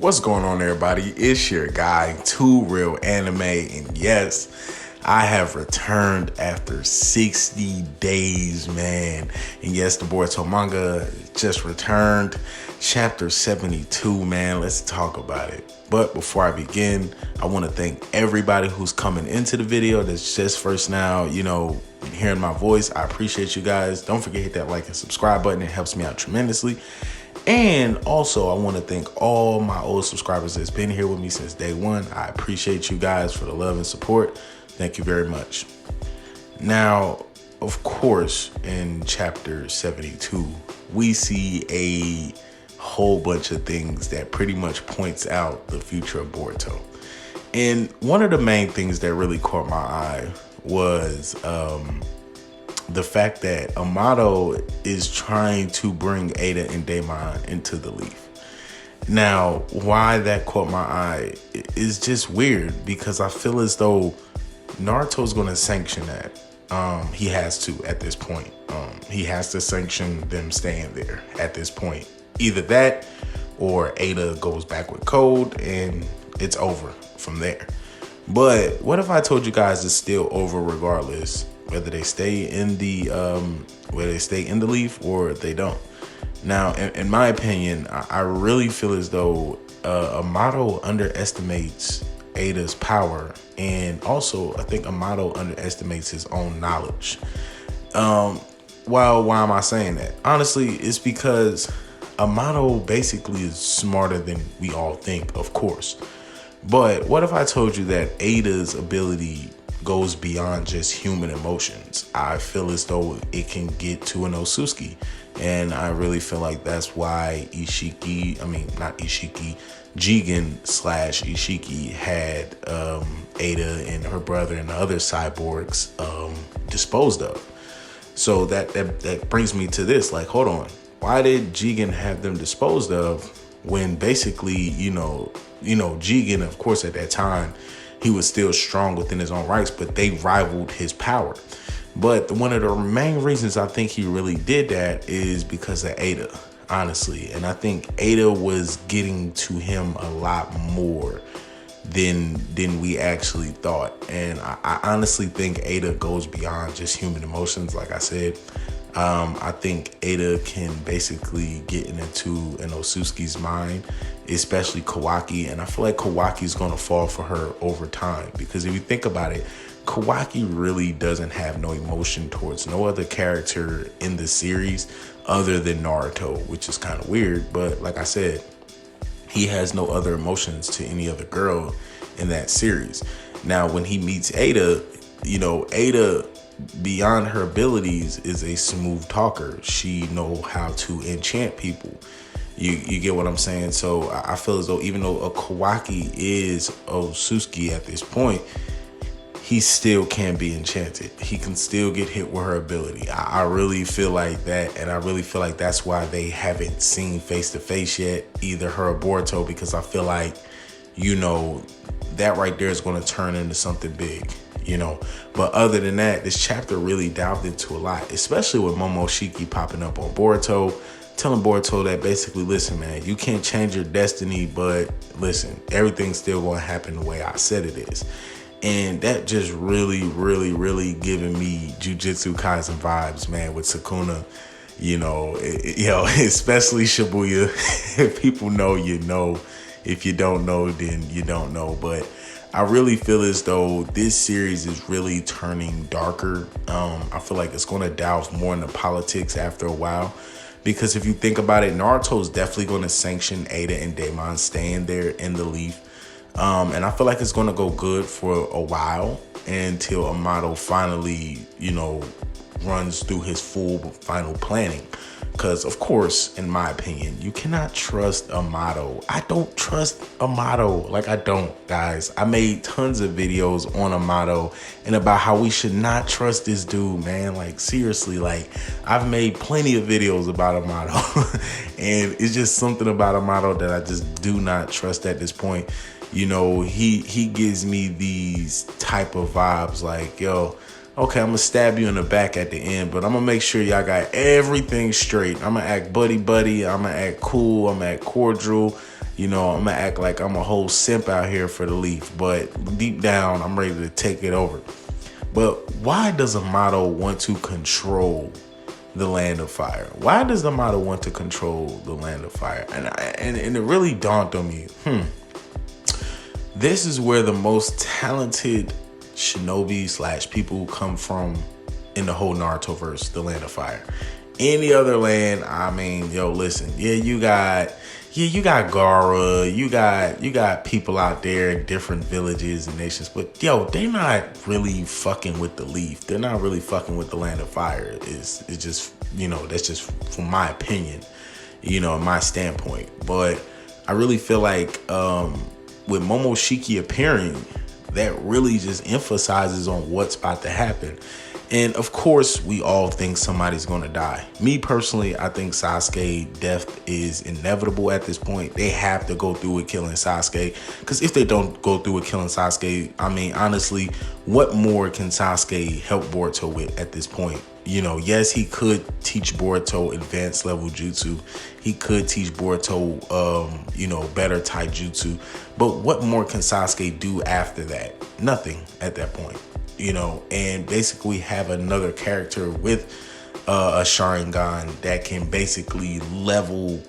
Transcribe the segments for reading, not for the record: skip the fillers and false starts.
What's going on, everybody? It's your guy, Too Real Anime, and yes, I have returned after 60 days, man. And yes, the Boruto manga just returned. Chapter 72, man. Let's talk about it. But before I begin, I want to thank everybody who's coming into the video that's just first now, hearing my voice. I appreciate you guys. Don't forget to hit that like and subscribe button. It helps me out tremendously. And also, I want to thank all my old subscribers that's been here with me since day one. I appreciate you guys for the love and support. Thank you very much. Now, of course, in chapter 72, we see a whole bunch of things that pretty much points out the future of Boruto. And one of the main things that really caught my eye was the fact that Amato is trying to bring Ada and Daemon into the Leaf. Now, why that caught my eye is just weird, because I feel as though Naruto's going to sanction that. He has to at this point. He has to sanction them staying there at this point. Either that or Ada goes back with Code and it's over from there. But what if I told you guys it's still over regardless, whether they stay in the Leaf or they don't? Now, in my opinion, I really feel as though Amato underestimates Ada's power, and also I think Amato underestimates his own knowledge. Why am I saying that? Honestly, it's because Amato basically is smarter than we all think, of course. But what if I told you that Ada's ability goes beyond just human emotions? I feel as though it can get to an Sasuke. And I really feel like that's why Jigen / Ishiki had Ada and her brother and the other cyborgs disposed of. So that brings me to this, like, hold on. Why did Jigen have them disposed of when basically, Jigen, of course, at that time, he was still strong within his own rights, but they rivaled his power. But one of the main reasons I think he really did that is because of Ada, honestly. And I think Ada was getting to him a lot more than we actually thought. And I honestly think Ada goes beyond just human emotions, like I said. I think Ada can basically get into an Osusuke's mind, especially Kawaki. And I feel like Kawaki's going to fall for her over time, because if you think about it, Kawaki really doesn't have no emotion towards no other character in the series other than Naruto, which is kind of weird. But like I said, he has no other emotions to any other girl in that series. Now, when he meets Ada, Ada, beyond her abilities, is a smooth talker. She know how to enchant people. You get what I'm saying? So I feel as though even though a Kawaki is Osusuke at this point, he still can be enchanted. He can still get hit with her ability. I really feel like that, and I really feel like that's why they haven't seen face to face yet, either her or Boruto, because I feel like, that right there is going to turn into something big. But other than that, this chapter really delved into a lot, especially with Momoshiki popping up on Boruto, telling Boruto that basically, listen, man, you can't change your destiny, but listen, everything's still going to happen the way I said it is. And that just really, really, really giving me Jujutsu Kaisen vibes, man, with Sukuna, especially Shibuya. If people know, you know. If you don't know, then you don't know. But I really feel as though this series is really turning darker. I feel like it's going to delve more into politics after a while. Because if you think about it, Naruto's definitely going to sanction Ada and Daemon staying there in the Leaf. And I feel like it's going to go good for a while until Amato finally, runs through his full final planning. Because, of course, in my opinion, you cannot trust Amato. I don't trust Amato. Like, I don't, guys. I made tons of videos on Amato and about how we should not trust this dude, man. Like, seriously, I've made plenty of videos about Amato. And it's just something about Amato that I just do not trust at this point. He gives me these type of vibes like, yo, okay, I'm gonna stab you in the back at the end, but I'm gonna make sure y'all got everything straight. I'm gonna act buddy, I'm gonna act cool, I'm gonna act cordial, I'm gonna act like I'm a whole simp out here for the Leaf, but deep down, I'm ready to take it over. But why does Amato want to control the Land of Fire? Why does Amato want to control the Land of Fire? And it really dawned on me, this is where the most talented shinobi / people who come from in the whole Naruto verse, the Land of Fire. Any other land, I mean, listen, you got Gaara, you got people out there in different villages and nations, but they're not really fucking with the Leaf. They're not really fucking with the Land of Fire. It's just, that's just from my opinion, in my standpoint. But I really feel like with Momoshiki appearing, that really just emphasizes on what's about to happen. And of course, we all think somebody's going to die. Me personally, I think Sasuke death is inevitable at this point. They have to go through with killing Sasuke. Because if they don't go through with killing Sasuke, I mean, honestly, what more can Sasuke help Boruto with at this point? Yes, he could teach Boruto advanced level jutsu. He could teach Boruto, better taijutsu. But what more can Sasuke do after that? Nothing at that point. And basically have another character with a Sharingan that can basically level,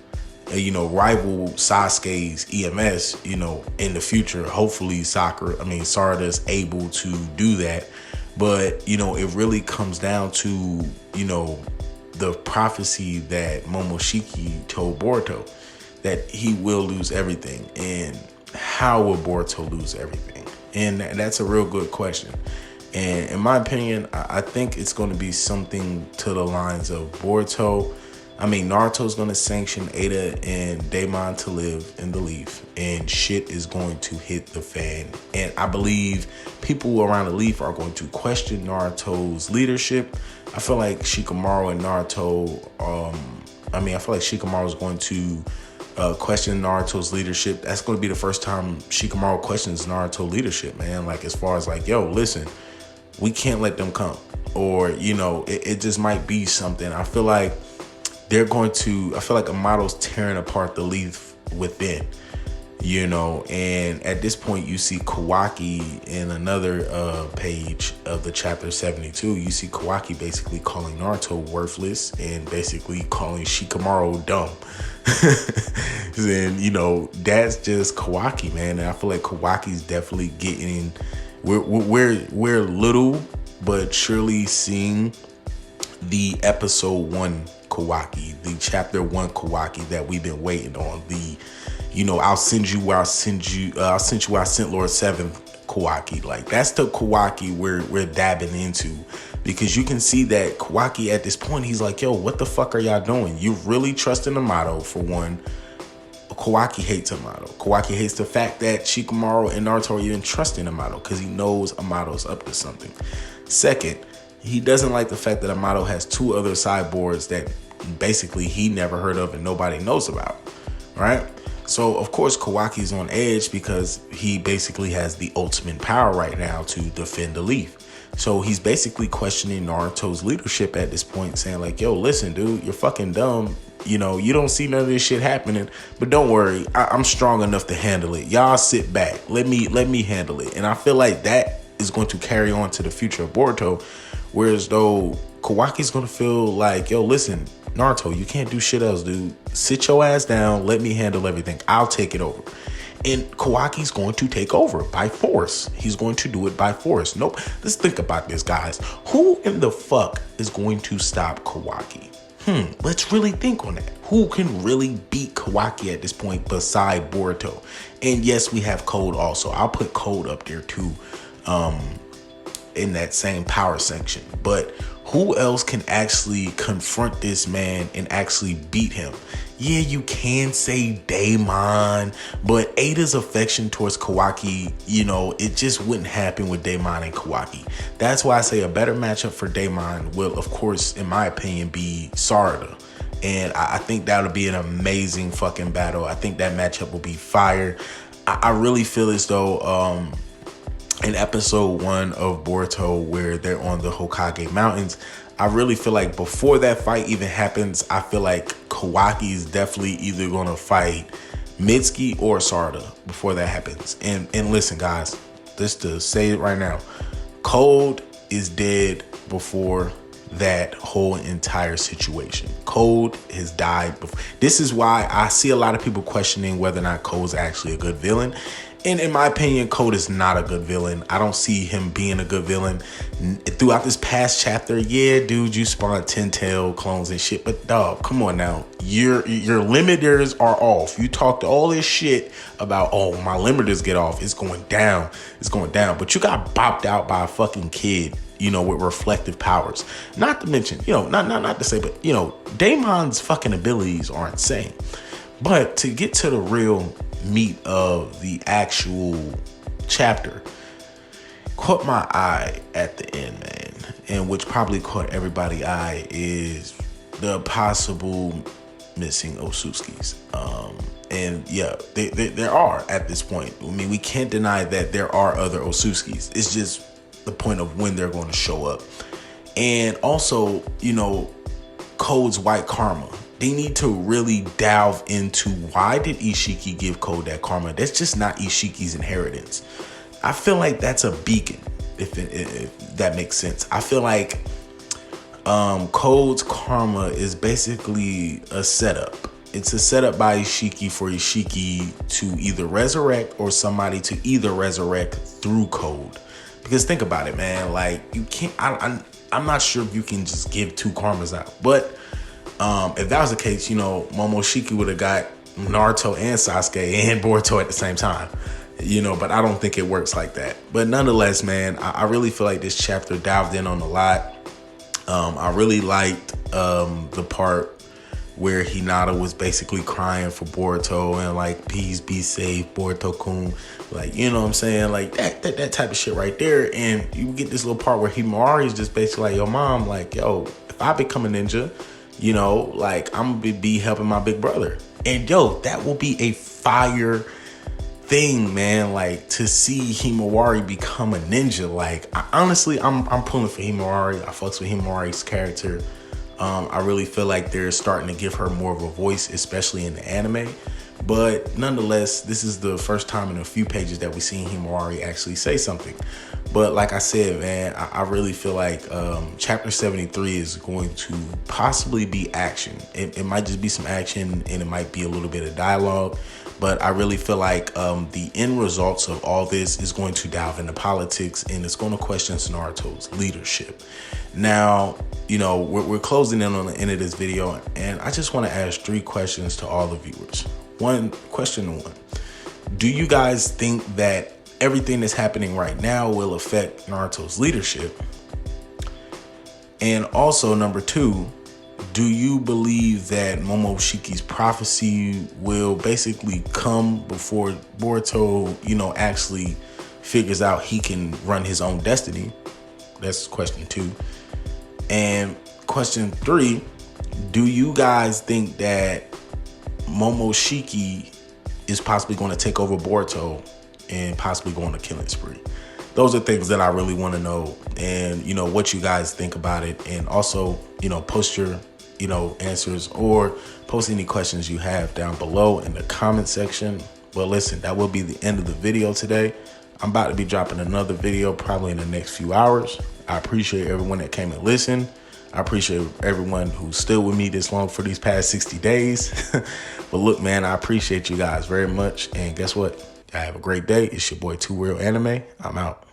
rival Sasuke's EMS, in the future. Hopefully Sarada's able to do that. But, it really comes down to, the prophecy that Momoshiki told Boruto, that he will lose everything. And how will Boruto lose everything? And that's a real good question. And in my opinion, I think it's going to be something to the lines of Naruto's going to sanction Ada and Daemon to live in the Leaf, and shit is going to hit the fan. And I believe people around the Leaf are going to question Naruto's leadership. I feel like Shikamaru and Naruto, I feel like Shikamaru is going to question Naruto's leadership. That's going to be the first time Shikamaru questions Naruto leadership, man. Like, as far as like, listen, we can't let them come. Or, it just might be something. I feel like Amato's tearing apart the Leaf within, and at this point you see Kawaki in another page of the chapter 72. You see Kawaki basically calling Naruto worthless and basically calling Shikamaru dumb. And, that's just Kawaki, man. And I feel like Kawaki's definitely getting, we're little but surely seeing the episode 1 Kawaki, the chapter 1 Kawaki that we've been waiting on. The, I'll send you where I sent Lord 7th Kawaki. Like, that's the Kawaki we're dabbing into, because you can see that Kawaki at this point, he's like, what the fuck are y'all doing? You really trusting Amato, for one. Kawaki hates Amato. Kawaki hates the fact that Shikamaru and Naruto are even trusting Amato, because he knows Amato's up to something. Second, he doesn't like the fact that Amato has 2 other sideboards that basically he never heard of and nobody knows about, right? So, of course, Kawaki's on edge because he basically has the ultimate power right now to defend the Leaf. So he's basically questioning Naruto's leadership at this point, saying like, listen, dude, you're fucking dumb. You don't see none of this shit happening, but don't worry, I'm strong enough to handle it. Y'all sit back. Let me handle it. And I feel like that is going to carry on to the future of Boruto, whereas though Kawaki's going to feel like, listen, Naruto, you can't do shit else, dude. Sit your ass down. Let me handle everything. I'll take it over. And Kawaki's going to take over by force. He's going to do it by force. Nope. Let's think about this, guys. Who in the fuck is going to stop Kawaki? Let's really think on that. Who can really beat Kawaki at this point beside Boruto? And yes, we have Code also. I'll put Code up there too, in that same power section. But who else can actually confront this man and actually beat him? Yeah, you can say Daemon, but Ada's affection towards Kawaki, it just wouldn't happen with Daemon and Kawaki. That's why I say a better matchup for Daemon will, of course, in my opinion, be Sarada. And I think that'll be an amazing fucking battle. I think that matchup will be fire. I really feel as though in episode 1 of Boruto, where they're on the Hokage Mountains, I really feel like before that fight even happens, I feel like Kawaki is definitely either going to fight Mitsuki or Sarada before that happens. And listen, guys, just to say it right now, Cold is dead before that whole entire situation. Cold has died before. This is why I see a lot of people questioning whether or not Cold's actually a good villain. And in my opinion, Cold is not a good villain. I don't see him being a good villain. Throughout this past chapter, yeah, dude, you spawned 10 tail clones and shit, but dog, come on now. Your limiters are off. You talked all this shit about, oh, my limiters get off. It's going down. It's going down. But you got bopped out by a fucking kid, you know, with reflective powers. Not to mention, you know, not to say, but, you know, Daemon's fucking abilities are insane. But to get to the real meat of the actual chapter, caught my eye at the end, man, and which probably caught everybody's eye, is the possible missing Otsutskis. And yeah, there are at this point. I mean, we can't deny that there are other Otsutskis. It's just the point of when they're going to show up. And also, you know, Code's white karma. They need to really delve into why did Ishiki give Code that karma? That's just not Ishiki's inheritance. I feel like that's a beacon, if that makes sense. I feel like Code's karma is basically a setup. It's a setup by Ishiki for Ishiki to either resurrect or somebody to either resurrect through Code. Because think about it, man. Like, you can't. I'm not sure if you can just give two karmas out, but if that was the case, you know, Momoshiki would have got Naruto and Sasuke and Boruto at the same time, you know, but I don't think it works like that. But nonetheless, man, I really feel like this chapter dived in on a lot. I really liked the part where Hinata was basically crying for Boruto and like, peace, be safe, Boruto-kun. Like, you know what I'm saying? Like that type of shit right there. And you get this little part where Himawari is just basically like, yo, mom, like, yo, if I become a ninja, you know, like, I'm gonna be helping my big brother. And yo, that will be a fire thing, man. Like, to see Himawari become a ninja. Like, honestly, I'm pulling for Himawari. I fucks with Himawari's character. I really feel like they're starting to give her more of a voice, especially in the anime. But nonetheless, this is the first time in a few pages that we've seen Himawari actually say something. But like I said, man, I really feel like chapter 73 is going to possibly be action. It might just be some action, and it might be a little bit of dialogue. But I really feel like the end results of all this is going to delve into politics, and it's going to question Naruto's leadership. Now, you know, we're closing in on the end of this video, and I just want to ask 3 questions to all the viewers. Question one, do you guys think that everything that's happening right now will affect Naruto's leadership? And also, number 2, do you believe that Momoshiki's prophecy will basically come before Boruto, you know, actually figures out he can run his own destiny? That's question 2. And question 3, do you guys think that Momoshiki is possibly going to take over Boruto and possibly go on a killing spree? Those are things that I really want to know, and, you know, what you guys think about it. And also, you know, post your, you know, answers or post any questions you have down below in the comment section. But listen, that will be the end of the video today. I'm about to be dropping another video probably in the next few hours. I appreciate everyone that came and listened. I appreciate everyone who's still with me this long for these past 60 days. But look, man, I appreciate you guys very much. And guess what? I have a great day. It's your boy 2 Real Anime. I'm out.